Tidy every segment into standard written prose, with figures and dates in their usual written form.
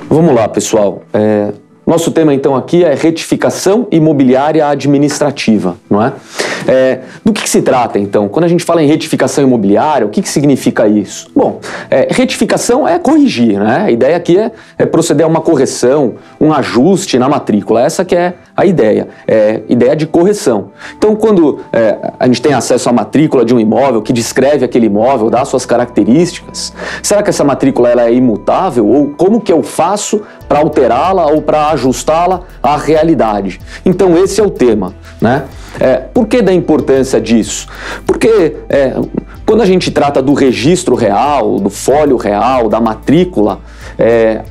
Vamos lá, pessoal. Nosso tema então aqui é retificação imobiliária administrativa, não é? Do que se trata então? Quando a gente fala em retificação imobiliária, o que significa isso? Bom, retificação é corrigir, né? A ideia aqui é proceder a uma correção, um ajuste na matrícula. Essa que é a ideia, ideia de correção. Então, quando a gente tem acesso à matrícula de um imóvel que descreve aquele imóvel, dá suas características, será que essa matrícula ela é imutável? Ou como que eu faço para alterá-la ou para ajustá-la à realidade? Então, esse é o tema, né? Por que da importância disso? Porque quando a gente trata do registro real, do fólio real, da matrícula,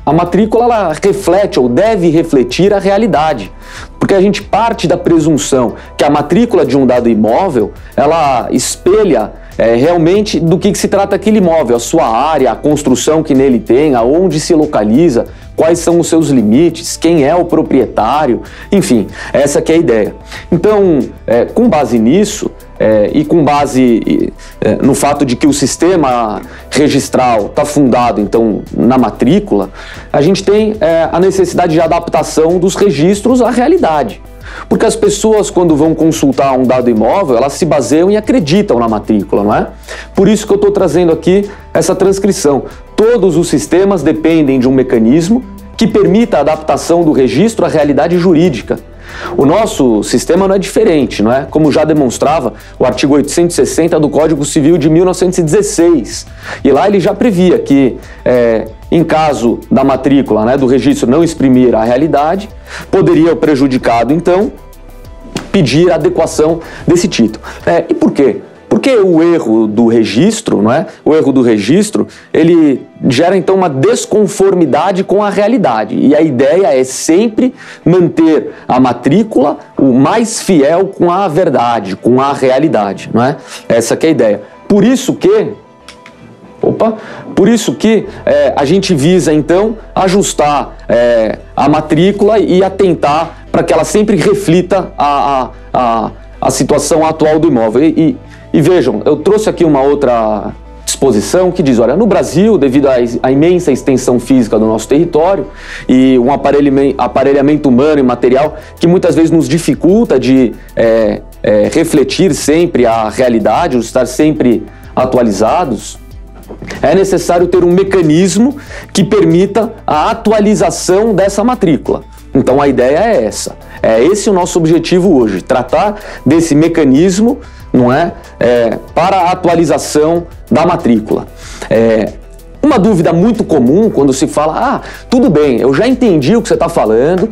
a matrícula ela reflete ou deve refletir a realidade. Porque a gente parte da presunção que a matrícula de um dado imóvel, ela espelha realmente do que se trata aquele imóvel, a sua área, a construção que nele tem, aonde se localiza, quais são os seus limites, quem é o proprietário, enfim, essa que é a ideia. Então, com base nisso, e com base no fato de que o sistema registral está fundado então na matrícula, a gente tem a necessidade de adaptação dos registros à realidade. Porque as pessoas, quando vão consultar um dado imóvel, elas se baseiam e acreditam na matrícula, não é? Por isso que eu estou trazendo aqui essa transcrição. Todos os sistemas dependem de um mecanismo que permita a adaptação do registro à realidade jurídica. O nosso sistema não é diferente, não é? Como já demonstrava o artigo 860 do Código Civil de 1916. E lá ele já previa que, em caso da matrícula, né, do registro não exprimir a realidade, poderia o prejudicado, então, pedir a adequação desse título. E por quê? Porque o erro do registro, não é? O erro do registro, ele gera então uma desconformidade com a realidade. E a ideia é sempre manter a matrícula o mais fiel com a verdade, com a realidade, não é? Essa que é a ideia. Por isso que a gente visa então ajustar a matrícula e atentar para que ela sempre reflita a situação atual do imóvel. E vejam, eu trouxe aqui uma outra disposição que diz, olha, no Brasil, devido à imensa extensão física do nosso território e um aparelhamento humano e material que muitas vezes nos dificulta de refletir sempre a realidade, estar sempre atualizados, é necessário ter um mecanismo que permita a atualização dessa matrícula. Então a ideia é essa. Esse o nosso objetivo hoje, tratar desse mecanismo, não é? Para a atualização da matrícula. Uma dúvida muito comum quando se fala, tudo bem, eu já entendi o que você está falando,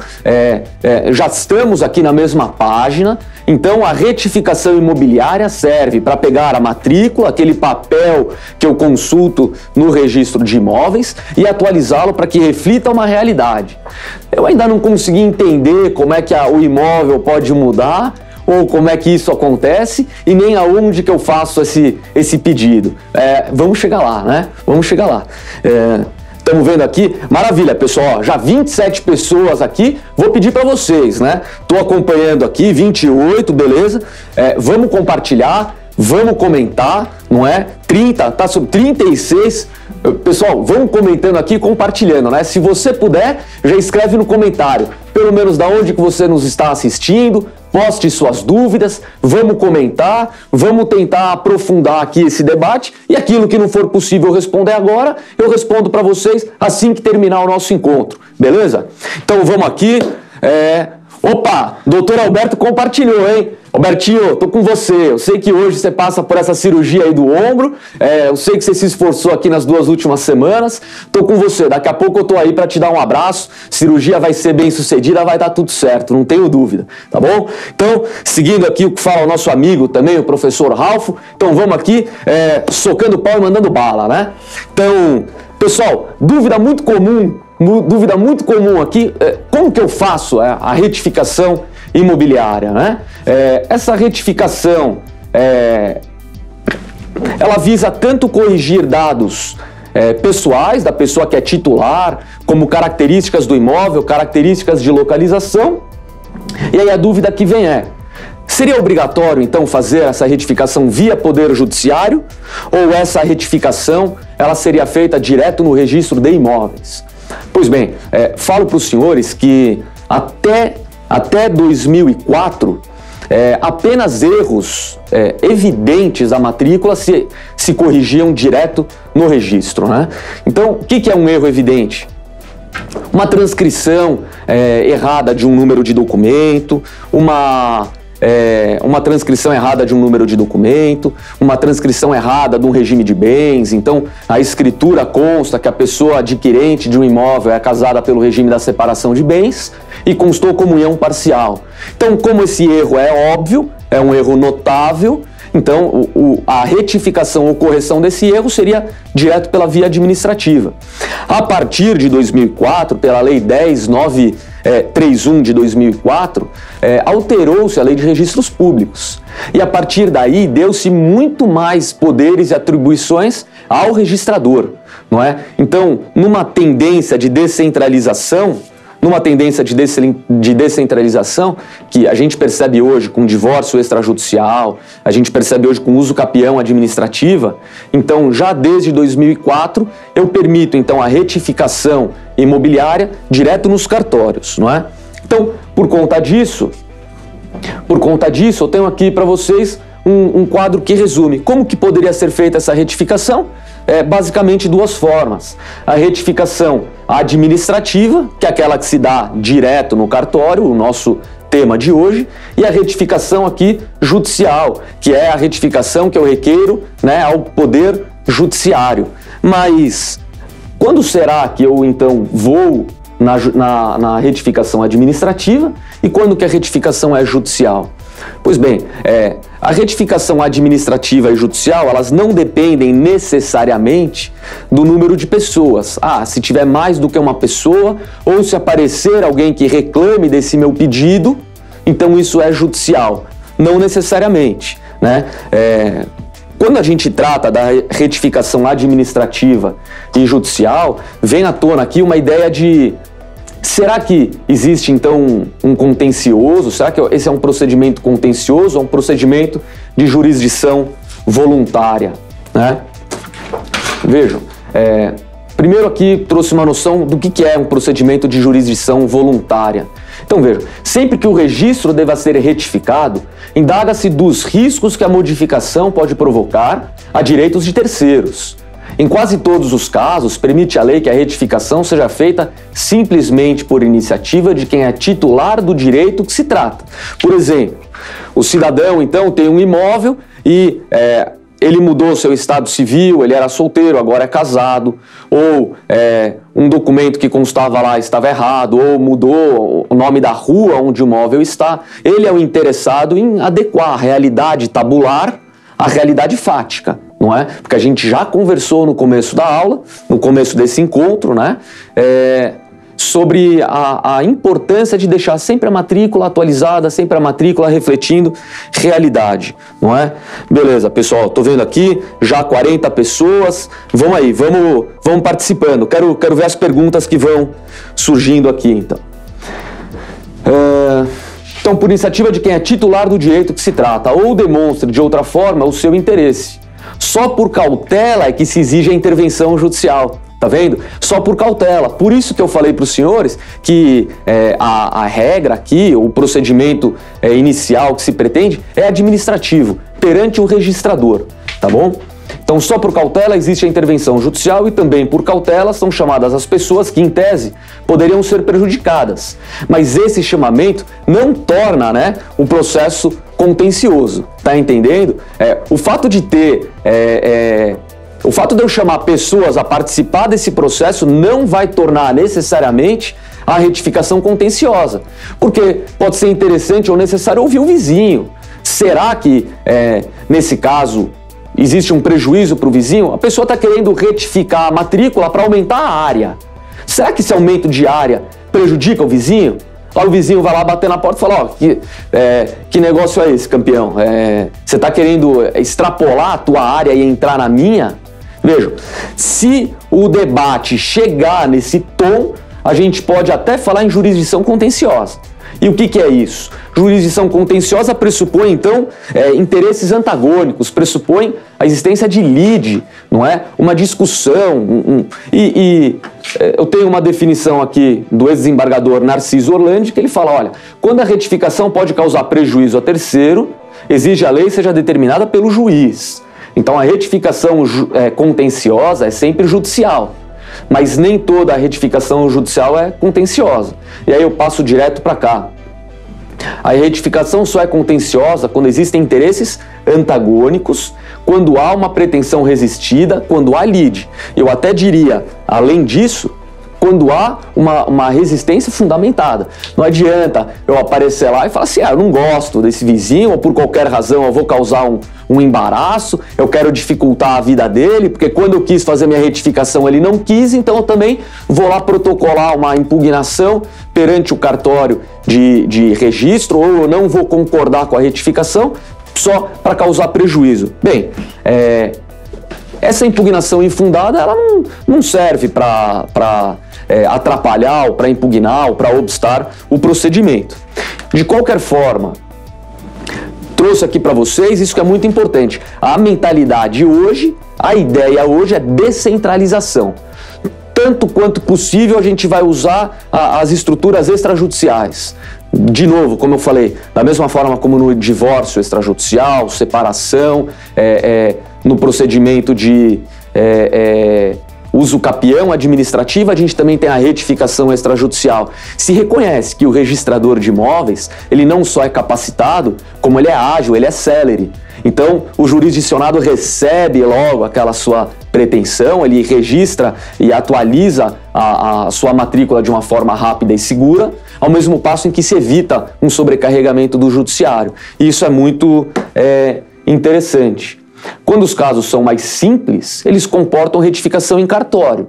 já estamos aqui na mesma página, então a retificação imobiliária serve para pegar a matrícula, aquele papel que eu consulto no registro de imóveis e atualizá-lo para que reflita uma realidade. Eu ainda não consegui entender como é que o imóvel pode mudar, ou como é que isso acontece e nem aonde que eu faço esse pedido. Vamos chegar lá, né? Vamos chegar lá. Estamos vendo aqui, maravilha, pessoal, já 27 pessoas aqui, vou pedir para vocês, né? Estou acompanhando aqui, 28, beleza? Vamos compartilhar, vamos comentar, não é? 30, tá sobre 36. Pessoal, vamos comentando aqui, compartilhando, né? Se você puder, já escreve no comentário, pelo menos da onde que você nos está assistindo, poste suas dúvidas, vamos comentar, vamos tentar aprofundar aqui esse debate e aquilo que não for possível responder agora, eu respondo para vocês assim que terminar o nosso encontro, beleza? Então vamos aqui, Opa, doutor Alberto compartilhou, hein? Albertinho, tô com você. Eu sei que hoje você passa por essa cirurgia aí do ombro. Eu sei que você se esforçou aqui nas 2 últimas semanas. Tô com você. Daqui a pouco eu tô aí para te dar um abraço. Cirurgia vai ser bem sucedida, vai dar tudo certo, não tenho dúvida, tá bom? Então, seguindo aqui o que fala o nosso amigo também, o professor Ralfo. Então vamos aqui, socando pau e mandando bala, né? Então, pessoal, dúvida muito comum aqui, como que eu faço a retificação imobiliária, né? Essa retificação, ela visa tanto corrigir dados pessoais da pessoa que é titular, como características do imóvel, características de localização. E aí a dúvida que vem seria obrigatório então fazer essa retificação via Poder Judiciário ou essa retificação ela seria feita direto no registro de imóveis? Pois bem, falo para os senhores que até 2004, apenas erros evidentes da matrícula se corrigiam direto no registro, né? Então, o que é um erro evidente? Uma transcrição errada de um número de documento, uma transcrição errada de um número de documento, uma transcrição errada de um regime de bens. Então, a escritura consta que a pessoa adquirente de um imóvel é casada pelo regime da separação de bens e constou comunhão parcial. Então, como esse erro é óbvio, é um erro notável, então a retificação ou correção desse erro seria direto pela via administrativa. A partir de 2004, pela Lei 10.931 de 2004, alterou-se a Lei de Registros Públicos. E a partir daí deu-se muito mais poderes e atribuições ao registrador, não é? Então, numa tendência de descentralização, que a gente percebe hoje com divórcio extrajudicial, a gente percebe hoje com uso capião administrativa, então já desde 2004 eu permito então a retificação imobiliária direto nos cartórios, não é? Então, por conta disso eu tenho aqui para vocês um quadro que resume como que poderia ser feita essa retificação. Basicamente duas formas: a retificação administrativa, que é aquela que se dá direto no cartório, o nosso tema de hoje, e a retificação aqui judicial, que é a retificação que eu requeiro, né, ao Poder Judiciário. Mas quando será que eu então vou na retificação administrativa e quando que a retificação é judicial? Pois bem, a retificação administrativa e judicial, elas não dependem necessariamente do número de pessoas. Se tiver mais do que uma pessoa, ou se aparecer alguém que reclame desse meu pedido, então isso é judicial. Não necessariamente, né? Quando a gente trata da retificação administrativa e judicial, vem à tona aqui uma ideia de: será que existe então um contencioso? Será que esse é um procedimento contencioso ou um procedimento de jurisdição voluntária, né? Vejam, primeiro aqui trouxe uma noção do que é um procedimento de jurisdição voluntária. Então vejam, sempre que o registro deva ser retificado, indaga-se dos riscos que a modificação pode provocar a direitos de terceiros. Em quase todos os casos, permite a lei que a retificação seja feita simplesmente por iniciativa de quem é titular do direito que se trata. Por exemplo, o cidadão, então, tem um imóvel e ele mudou seu estado civil, ele era solteiro, agora é casado, ou um documento que constava lá estava errado, ou mudou o nome da rua onde o imóvel está. Ele é o interessado em adequar a realidade tabular à realidade fática, não é? Porque a gente já conversou no começo da aula, no começo desse encontro, né? Sobre a importância de deixar sempre a matrícula atualizada, sempre a matrícula refletindo realidade, não é? Beleza, pessoal, tô vendo aqui já 40 pessoas, vamos aí, vamos participando, quero ver as perguntas que vão surgindo aqui, então. Então, por iniciativa de quem é titular do direito que se trata, ou demonstre de outra forma o seu interesse. Só por cautela é que se exige a intervenção judicial. Tá vendo? Só por cautela. Por isso que eu falei para os senhores que a regra aqui, o procedimento inicial que se pretende é administrativo, perante o registrador, tá bom? Então, só por cautela existe a intervenção judicial e também por cautela são chamadas as pessoas que, em tese, poderiam ser prejudicadas. Mas esse chamamento não torna, né, um processo contencioso, tá entendendo? O fato de ter... O fato de eu chamar pessoas a participar desse processo não vai tornar necessariamente a retificação contenciosa, porque pode ser interessante ou necessário ouvir o vizinho. Será que, nesse caso, existe um prejuízo para o vizinho? A pessoa está querendo retificar a matrícula para aumentar a área. Será que esse aumento de área prejudica o vizinho? Aí o vizinho vai lá bater na porta e fala: que negócio é esse, campeão? Você está querendo extrapolar a tua área e entrar na minha? Vejam, se o debate chegar nesse tom, a gente pode até falar em jurisdição contenciosa. E o que é isso? Jurisdição contenciosa pressupõe, então, interesses antagônicos, pressupõe a existência de lide, não é? Uma discussão. Eu tenho uma definição aqui do ex-desembargador Narciso Orlandi, que ele fala, olha, quando a retificação pode causar prejuízo a terceiro, exige a lei seja determinada pelo juiz. Então a retificação contenciosa é sempre judicial, mas nem toda a retificação judicial é contenciosa. E aí eu passo direto para cá. A retificação só é contenciosa quando existem interesses antagônicos, quando há uma pretensão resistida, quando há lide. Eu até diria, além disso, quando há uma resistência fundamentada. Não adianta eu aparecer lá e falar assim, eu não gosto desse vizinho, ou por qualquer razão eu vou causar um embaraço, eu quero dificultar a vida dele, porque quando eu quis fazer minha retificação ele não quis, então eu também vou lá protocolar uma impugnação perante o cartório de registro, ou eu não vou concordar com a retificação só para causar prejuízo. Bem, essa impugnação infundada ela não serve para atrapalhar, ou para impugnar, ou para obstar o procedimento. De qualquer forma, trouxe aqui para vocês isso que é muito importante. A mentalidade hoje, a ideia hoje é descentralização. Tanto quanto possível a gente vai usar as estruturas extrajudiciais. De novo, como eu falei, da mesma forma como no divórcio extrajudicial, separação, no procedimento de uso capião administrativo, a gente também tem a retificação extrajudicial. Se reconhece que o registrador de imóveis, ele não só é capacitado, como ele é ágil, ele é célere. Então, o jurisdicionado recebe logo aquela sua pretensão, ele registra e atualiza a sua matrícula de uma forma rápida e segura, ao mesmo passo em que se evita um sobrecarregamento do judiciário. E isso é muito interessante. Quando os casos são mais simples, eles comportam retificação em cartório.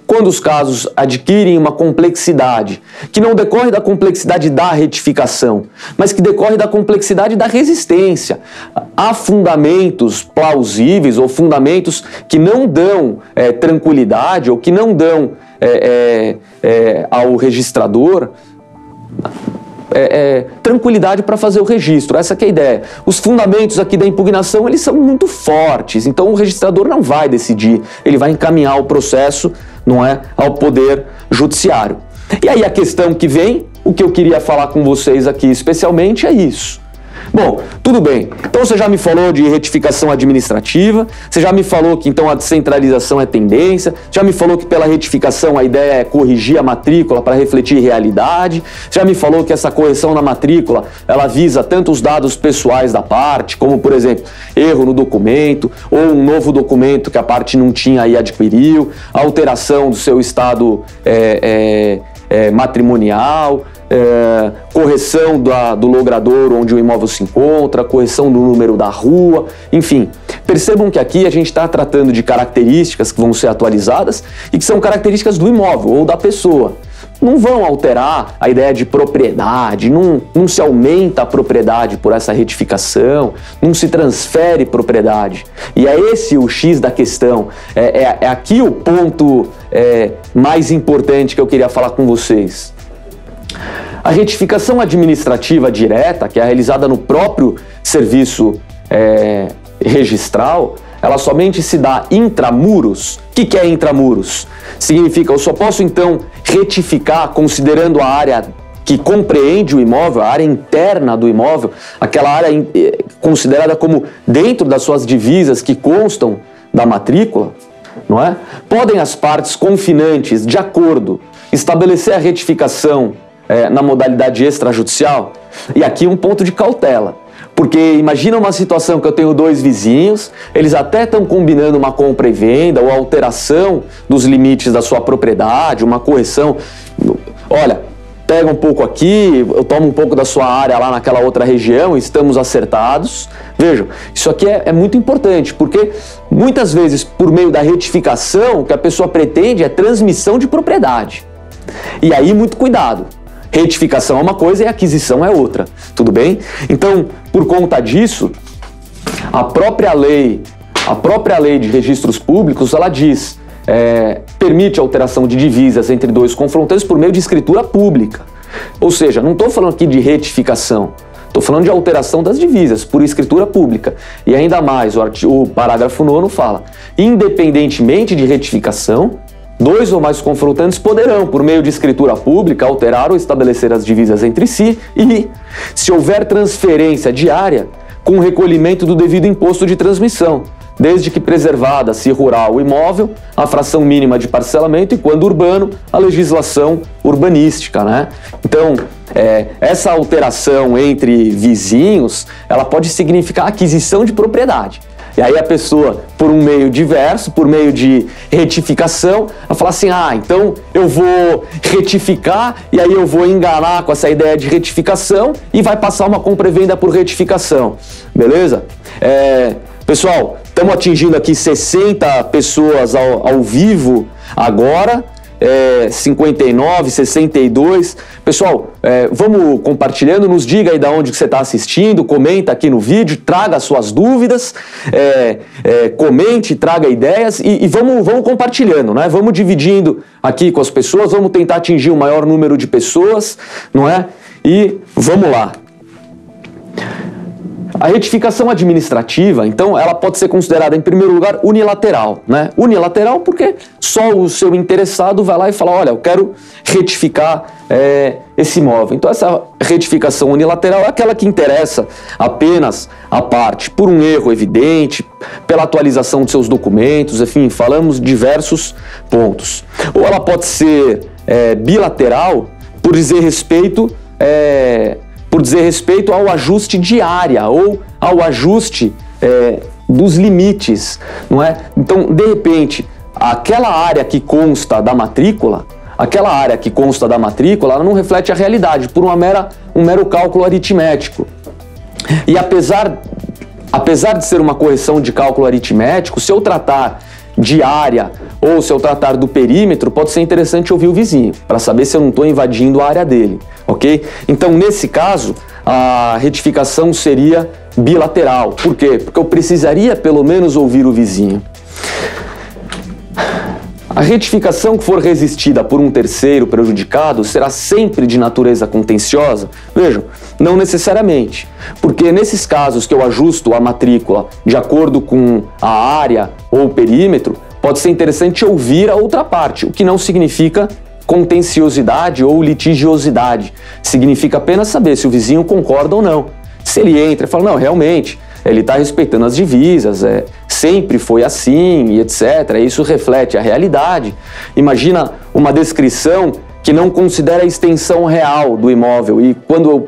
Quando os casos adquirem uma complexidade, que não decorre da complexidade da retificação, mas que decorre da complexidade da resistência, há fundamentos plausíveis ou fundamentos que não dão tranquilidade ou que não dão ao registrador tranquilidade para fazer o registro. Essa que é a ideia. Os fundamentos aqui da impugnação, eles são muito fortes, então o registrador não vai decidir, ele vai encaminhar o processo, não é, ao poder judiciário. E aí a questão que vem, o que eu queria falar com vocês aqui especialmente é isso. Bom, tudo bem. Então você já me falou de retificação administrativa, você já me falou que então a descentralização é tendência, já me falou que pela retificação a ideia é corrigir a matrícula para refletir realidade, já me falou que essa correção na matrícula ela visa tanto os dados pessoais da parte, como por exemplo, erro no documento, ou um novo documento que a parte não tinha e adquiriu, alteração do seu estado matrimonial, correção do logrador onde o imóvel se encontra, correção do número da rua, enfim. Percebam que aqui a gente está tratando de características que vão ser atualizadas e que são características do imóvel ou da pessoa. Não vão alterar a ideia de propriedade, não se aumenta a propriedade por essa retificação, não se transfere propriedade. E é esse o X da questão, é aqui o ponto mais importante que eu queria falar com vocês. A retificação administrativa direta, que é realizada no próprio serviço registral, ela somente se dá intramuros. O que é intramuros? Significa, eu só posso então retificar considerando a área que compreende o imóvel, a área interna do imóvel, aquela área considerada como dentro das suas divisas que constam da matrícula, não é? Podem as partes confinantes, de acordo, estabelecer a retificação na modalidade extrajudicial? E aqui um ponto de cautela. Porque imagina uma situação que eu tenho dois vizinhos, eles até estão combinando uma compra e venda ou alteração dos limites da sua propriedade, uma correção. Olha, pega um pouco aqui, eu tomo um pouco da sua área lá naquela outra região, estamos acertados. Vejam, isso aqui é muito importante, porque muitas vezes por meio da retificação, o que a pessoa pretende é transmissão de propriedade. E aí muito cuidado. Retificação é uma coisa e aquisição é outra, tudo bem? Então, por conta disso, a própria lei de registros públicos, ela diz, permite a alteração de divisas entre dois confrontantes por meio de escritura pública. Ou seja, não estou falando aqui de retificação, estou falando de alteração das divisas por escritura pública. E ainda mais, o parágrafo 9º fala: independentemente de retificação, 2 ou mais confrontantes poderão, por meio de escritura pública, alterar ou estabelecer as divisas entre si e, se houver transferência diária, com recolhimento do devido imposto de transmissão, desde que preservada, se rural o imóvel, a fração mínima de parcelamento e, quando urbano, a legislação urbanística, né? Então, essa alteração entre vizinhos, ela pode significar aquisição de propriedade. E aí a pessoa, por um meio diverso, por meio de retificação, ela fala assim: ah, então eu vou retificar e aí eu vou enganar com essa ideia de retificação e vai passar uma compra e venda por retificação, beleza? Pessoal, estamos atingindo aqui 60 pessoas ao vivo agora, 59, 62. Pessoal, vamos compartilhando, nos diga aí de onde que você está assistindo, comenta aqui no vídeo, traga suas dúvidas, comente, traga ideias e vamos compartilhando, né? Vamos dividindo aqui com as pessoas, vamos tentar atingir o maior número de pessoas, não é? E vamos lá. A retificação administrativa, então, ela pode ser considerada, em primeiro lugar, unilateral, né? Unilateral porque só o seu interessado vai lá e fala: olha, eu quero retificar esse imóvel. Então, essa retificação unilateral é aquela que interessa apenas a parte por um erro evidente, pela atualização de seus documentos, enfim, falamos diversos pontos. Ou ela pode ser bilateral por dizer respeito ao ajuste de área ou ao ajuste dos limites, não é? Então, de repente, aquela área que consta da matrícula, ela não reflete a realidade por um mero cálculo aritmético. E apesar de ser uma correção de cálculo aritmético, se eu tratar de área ou se eu tratar do perímetro, pode ser interessante ouvir o vizinho, para saber se eu não estou invadindo a área dele, ok? Então, nesse caso, a retificação seria bilateral. Por quê? Porque eu precisaria pelo menos ouvir o vizinho. A retificação que for resistida por um terceiro prejudicado será sempre de natureza contenciosa? Vejam, não necessariamente, porque nesses casos que eu ajusto a matrícula de acordo com a área ou o perímetro, pode ser interessante ouvir a outra parte, o que não significa contenciosidade ou litigiosidade. Significa apenas saber se o vizinho concorda ou não. Se ele entra e fala: não, realmente, ele está respeitando as divisas, sempre foi assim e etc. Isso reflete a realidade. Imagina uma descrição que não considera a extensão real do imóvel e quando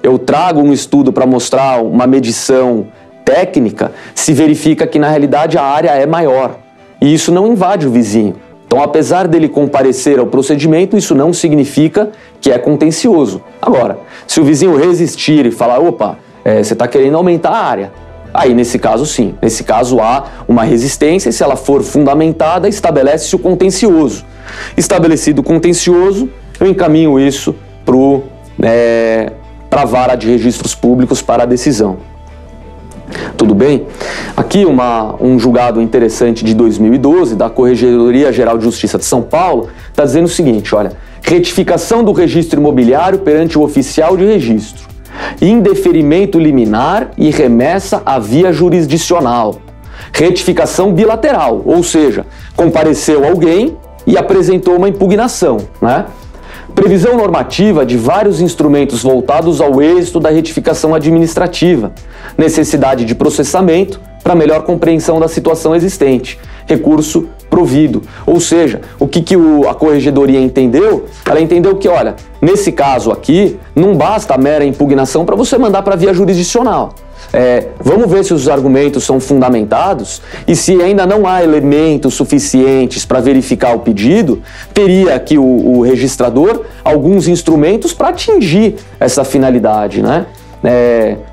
eu trago um estudo para mostrar uma medição técnica, se verifica que na realidade a área é maior e isso não invade o vizinho. Então, apesar dele comparecer ao procedimento, isso não significa que é contencioso. Agora, se o vizinho resistir e falar: opa, você está querendo aumentar a área, aí nesse caso sim, nesse caso há uma resistência e se ela for fundamentada, estabelece-se o contencioso. Estabelecido o contencioso, eu encaminho isso para a vara de registros públicos para a decisão. Tudo bem? Aqui um julgado interessante de 2012 da Corregedoria Geral de Justiça de São Paulo está dizendo o seguinte: olha, retificação do registro imobiliário perante o oficial de registro, indeferimento liminar e remessa à via jurisdicional. Retificação bilateral, ou seja, compareceu alguém e apresentou uma impugnação, né? Previsão normativa de vários instrumentos voltados ao êxito da retificação administrativa, necessidade de processamento para melhor compreensão da situação existente, recurso provido. Ou seja, o que a Corregedoria entendeu? Ela entendeu que, olha, nesse caso aqui, não basta a mera impugnação para você mandar para a via jurisdicional. Vamos ver se os argumentos são fundamentados e se ainda não há elementos suficientes para verificar o pedido, teria aqui o registrador alguns instrumentos para atingir essa finalidade, né?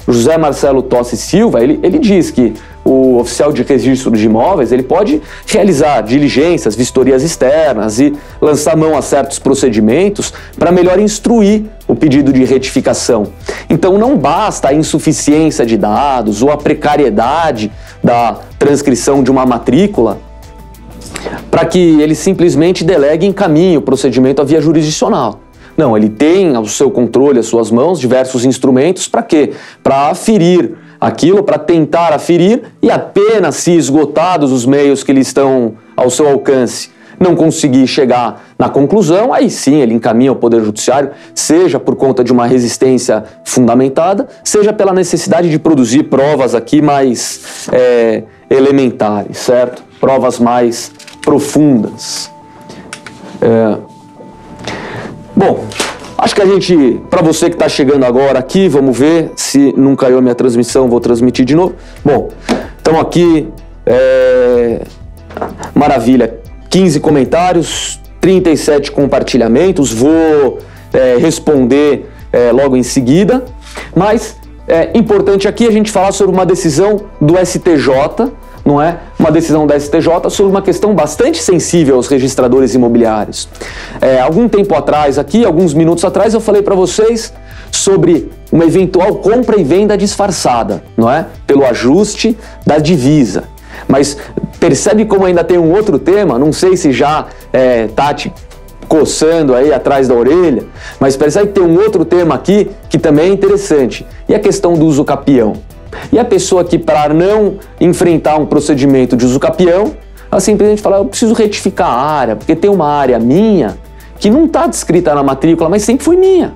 José Marcelo Tossi Silva, ele diz que o oficial de registro de imóveis ele pode realizar diligências, vistorias externas e lançar mão a certos procedimentos para melhor instruir o pedido de retificação. Então não basta a insuficiência de dados ou a precariedade da transcrição de uma matrícula para que ele simplesmente delegue e encaminhe o procedimento à via jurisdicional. Não, ele tem ao seu controle, às suas mãos, diversos instrumentos para quê? Para aferir aquilo, para tentar aferir, e apenas se esgotados os meios que lhe estão ao seu alcance, não conseguir chegar na conclusão, aí sim ele encaminha ao Poder Judiciário, seja por conta de uma resistência fundamentada, seja pela necessidade de produzir provas aqui mais elementares, certo? Provas mais profundas. Bom, acho que a gente, para você que está chegando agora aqui, vamos ver se não caiu a minha transmissão, vou transmitir de novo. Bom, estamos aqui, maravilha, 15 comentários, 37 compartilhamentos, vou responder logo em seguida, mas é importante aqui a gente falar sobre uma decisão do STJ, não é? Uma decisão da STJ sobre uma questão bastante sensível aos registradores imobiliários. Algum tempo atrás aqui, alguns minutos atrás, eu falei para vocês sobre uma eventual compra e venda disfarçada, não é? Pelo ajuste da divisa. Mas percebe como ainda tem um outro tema, não sei se já tá te coçando aí atrás da orelha, mas percebe que tem um outro tema aqui que também é interessante, e a questão do uso capião. E a pessoa que, para não enfrentar um procedimento de uso capião, ela simplesmente fala, eu preciso retificar a área, porque tem uma área minha que não está descrita na matrícula, mas sempre foi minha.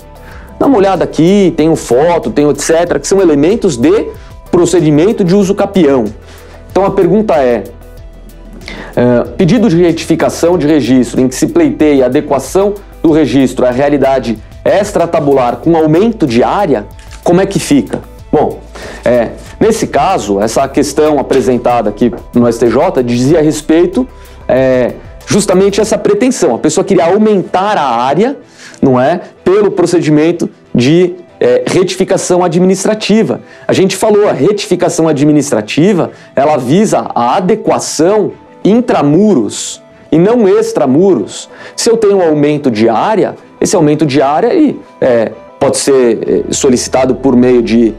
Dá uma olhada aqui, tenho foto, tenho etc., que são elementos de procedimento de uso capião. Então a pergunta pedido de retificação de registro em que se pleiteia a adequação do registro à realidade extratabular com aumento de área, como é que fica? Bom, nesse caso, essa questão apresentada aqui no STJ dizia respeito justamente a essa pretensão. A pessoa queria aumentar a área, não é? Pelo procedimento de retificação administrativa. A gente falou, a retificação administrativa, ela visa a adequação intramuros e não extramuros. Se eu tenho um aumento de área, esse aumento de área pode ser solicitado por meio de...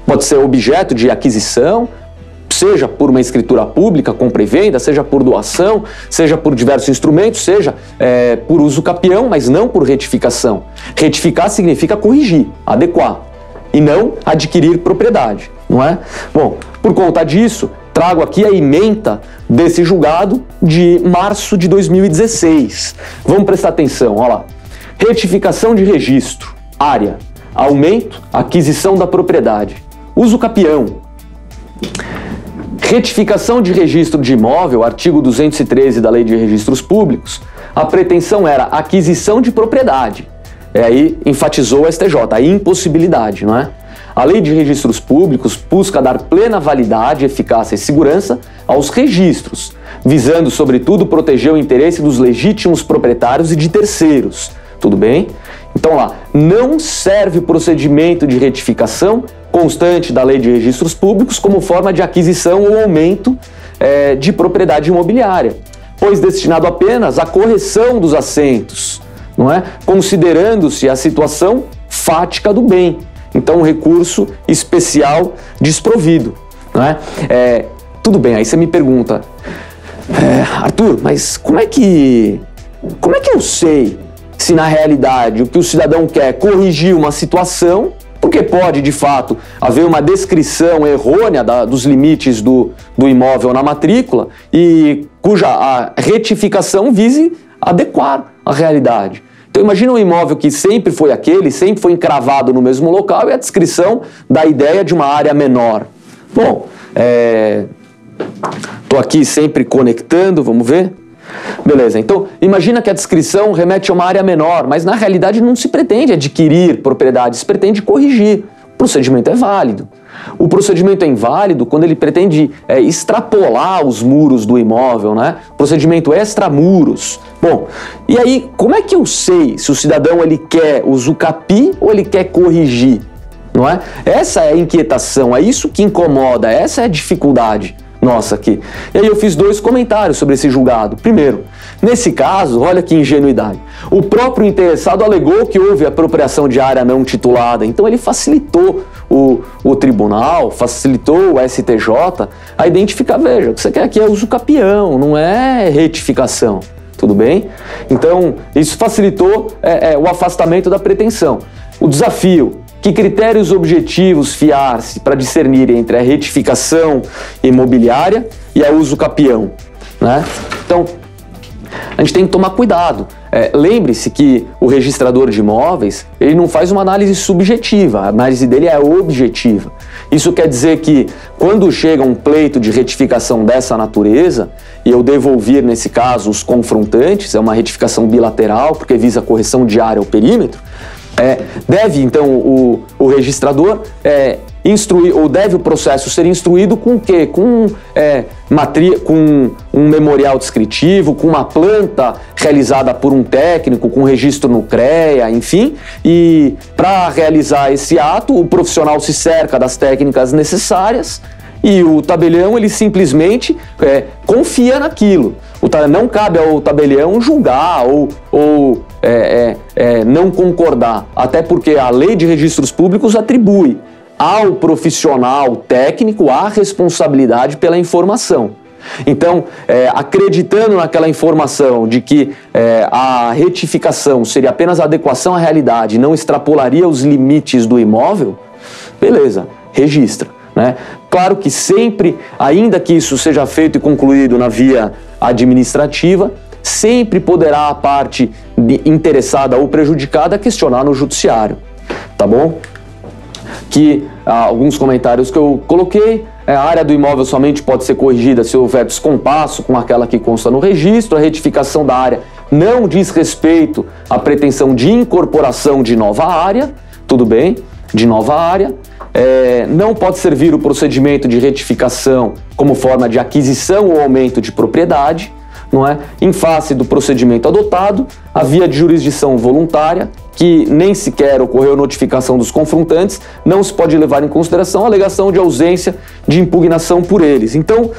pode ser objeto de aquisição, seja por uma escritura pública, compra e venda, seja por doação, seja por diversos instrumentos, seja por uso capião, mas não por retificação. Retificar significa corrigir, adequar, e não adquirir propriedade, não é? Bom, por conta disso, trago aqui a ementa desse julgado de março de 2016. Vamos prestar atenção, olha lá. Retificação de registro, área, aumento, aquisição da propriedade. Uso capião. Retificação de registro de imóvel, artigo 213 da Lei de Registros Públicos, a pretensão era aquisição de propriedade. Aí enfatizou o STJ, a impossibilidade, não é? A Lei de Registros Públicos busca dar plena validade, eficácia e segurança aos registros, visando, sobretudo, proteger o interesse dos legítimos proprietários e de terceiros. Tudo bem? Então lá, não serve o procedimento de retificação constante da Lei de Registros Públicos como forma de aquisição ou aumento de propriedade imobiliária, pois destinado apenas à correção dos assentos, não é? Considerando-se a situação fática do bem. Então, um recurso especial desprovido, não é? Tudo bem, aí você me pergunta, Arthur, mas como é que eu sei se na realidade o que o cidadão quer é corrigir uma situação, porque pode de fato haver uma descrição errônea dos limites do imóvel na matrícula e cuja a retificação vise adequar a realidade. Então imagina um imóvel que sempre foi aquele, sempre foi encravado no mesmo local e a descrição da ideia de uma área menor. Bom, estou aqui sempre conectando, vamos ver? Beleza, então imagina que a descrição remete a uma área menor, mas na realidade não se pretende adquirir propriedade, se pretende corrigir. O procedimento é válido. O procedimento é inválido quando ele pretende extrapolar os muros do imóvel, né? Procedimento extramuros. Bom, e aí como é que eu sei se o cidadão ele quer usucapi ou ele quer corrigir? Não é? Essa é a inquietação, é isso que incomoda, essa é a dificuldade nossa aqui. E aí eu fiz 2 comentários sobre esse julgado. Primeiro, nesse caso, olha que ingenuidade, o próprio interessado alegou que houve apropriação de área não titulada, então ele facilitou o tribunal, facilitou o STJ a identificar, veja, o que você quer aqui é uso capião, não é retificação. tudo bem? Então, isso facilitou o afastamento da pretensão. O desafio: que critérios objetivos fiar-se para discernir entre a retificação imobiliária e a uso capião, né? Então, a gente tem que tomar cuidado. Lembre-se que o registrador de imóveis, ele não faz uma análise subjetiva, a análise dele é objetiva. Isso quer dizer que quando chega um pleito de retificação dessa natureza, e eu devolver, nesse caso, os confrontantes, é uma retificação bilateral, porque visa a correção de área ou perímetro, deve, então, o registrador instruir, ou deve o processo ser instruído com o quê? Com um memorial descritivo, com uma planta realizada por um técnico, com registro no CREA, enfim. E para realizar esse ato, o profissional se cerca das técnicas necessárias e o tabelião, ele simplesmente confia naquilo. Não cabe ao tabelião julgar ou não concordar, até porque a Lei de Registros Públicos atribui ao profissional técnico a responsabilidade pela informação. Então, acreditando naquela informação de que a retificação seria apenas a adequação à realidade, não extrapolaria os limites do imóvel, beleza, registra, né? Claro que sempre, ainda que isso seja feito e concluído na via administrativa, sempre poderá a parte interessada ou prejudicada questionar no judiciário, tá bom? Que alguns comentários que eu coloquei: a área do imóvel somente pode ser corrigida se houver descompasso com aquela que consta no registro. A retificação da área não diz respeito à pretensão de incorporação de nova área, tudo bem, de nova área. Não pode servir o procedimento de retificação como forma de aquisição ou aumento de propriedade, não é? Em face do procedimento adotado, a via de jurisdição voluntária, que nem sequer ocorreu notificação dos confrontantes, não se pode levar em consideração a alegação de ausência de impugnação por eles. Então,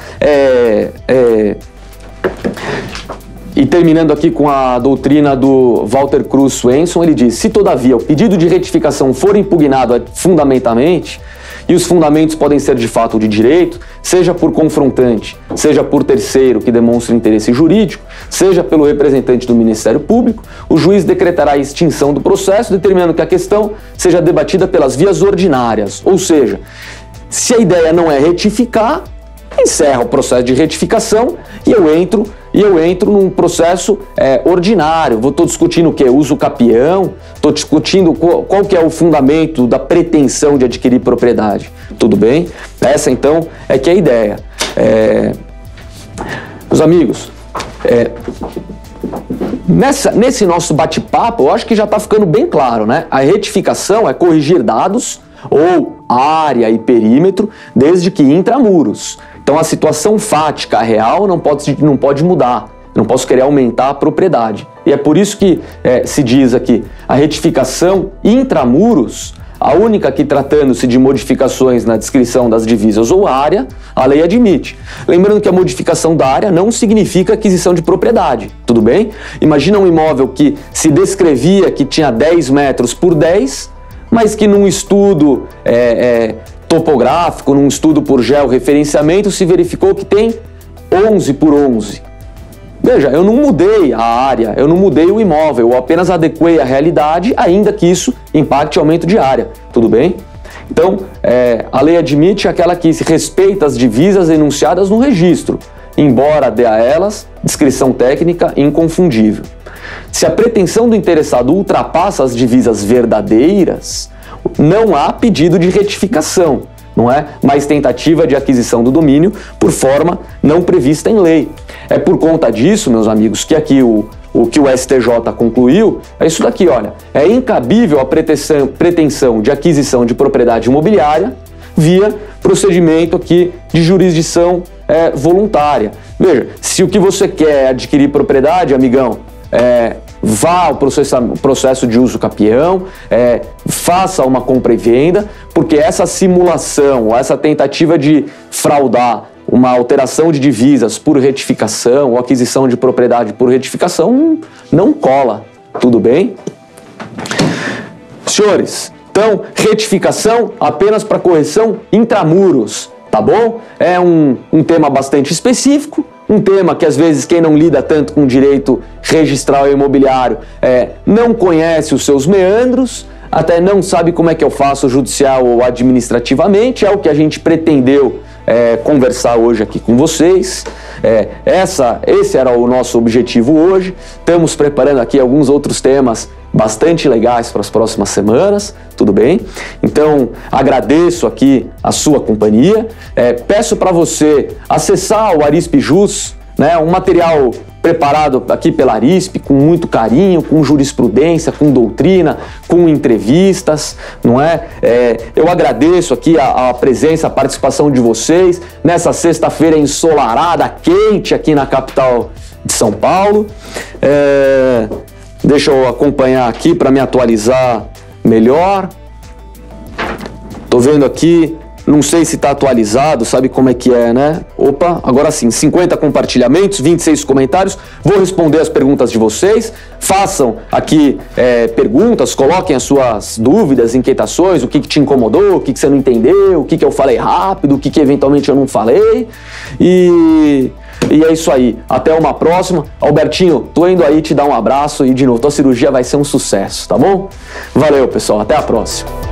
e terminando aqui com a doutrina do Walter Cruz Swenson, ele diz: se todavia o pedido de retificação for impugnado fundamentalmente, e os fundamentos podem ser de fato de direito, seja por confrontante, seja por terceiro que demonstre interesse jurídico, seja pelo representante do Ministério Público, o juiz decretará a extinção do processo, determinando que a questão seja debatida pelas vias ordinárias. Ou seja, se a ideia não é retificar, encerra o processo de retificação e eu entro num processo ordinário. Estou discutindo o quê? Uso capião, estou discutindo qual que é o fundamento da pretensão de adquirir propriedade. Tudo bem? Essa, então, é que é a ideia. Meus amigos, nesse nosso bate-papo, eu acho que já está ficando bem claro, né? A retificação é corrigir dados ou área e perímetro desde que intramuros. Então a situação fática real não pode mudar, não posso querer aumentar a propriedade. E é por isso que se diz aqui, a retificação intramuros, a única que, tratando-se de modificações na descrição das divisas ou área, a lei admite. Lembrando que a modificação da área não significa aquisição de propriedade, tudo bem? Imagina um imóvel que se descrevia que tinha 10 metros por 10, mas que num estudo topográfico, num estudo por georreferenciamento, se verificou que tem 11 por 11. Veja, eu não mudei a área, eu não mudei o imóvel, eu apenas adequei a realidade, ainda que isso impacte aumento de área, tudo bem? Então, a lei admite aquela que se respeita as divisas enunciadas no registro, embora dê a elas descrição técnica inconfundível. Se a pretensão do interessado ultrapassa as divisas verdadeiras, não há pedido de retificação, não é? Mas tentativa de aquisição do domínio por forma não prevista em lei. É por conta disso, meus amigos, que aqui o que o STJ concluiu é isso daqui, olha. É incabível a pretensão de aquisição de propriedade imobiliária via procedimento aqui de jurisdição voluntária. Veja, se o que você quer é adquirir propriedade, amigão, vá ao processo de uso capião, faça uma compra e venda, porque essa simulação, essa tentativa de fraudar uma alteração de divisas por retificação ou aquisição de propriedade por retificação não cola, tudo bem? Senhores, então, retificação apenas para correção intramuros, tá bom? É um tema bastante específico, um tema que às vezes quem não lida tanto com direito registral e imobiliário não conhece os seus meandros, até não sabe como é que eu faço judicial ou administrativamente, é o que a gente pretendeu conversar hoje aqui com vocês. Esse era o nosso objetivo hoje. Estamos preparando aqui alguns outros temas bastante legais para as próximas semanas, tudo bem? Então, agradeço aqui a sua companhia. Peço para você acessar o Arisp Jus, né, um material preparado aqui pela Arisp com muito carinho, com jurisprudência, com doutrina, com entrevistas, não é? Eu agradeço aqui a presença, a participação de vocês nessa sexta-feira ensolarada, quente aqui na capital de São Paulo. Deixa eu acompanhar aqui para me atualizar melhor. Tô vendo aqui, não sei se está atualizado, sabe como é que é, né? Opa, agora sim, 50 compartilhamentos, 26 comentários. Vou responder as perguntas de vocês. Façam aqui perguntas, coloquem as suas dúvidas, inquietações, o que te incomodou, o que você não entendeu, o que eu falei rápido, o que eventualmente eu não falei. E é isso aí. Até uma próxima. Albertinho, tô indo aí te dar um abraço e, de novo, tua cirurgia vai ser um sucesso, tá bom? Valeu, pessoal. Até a próxima.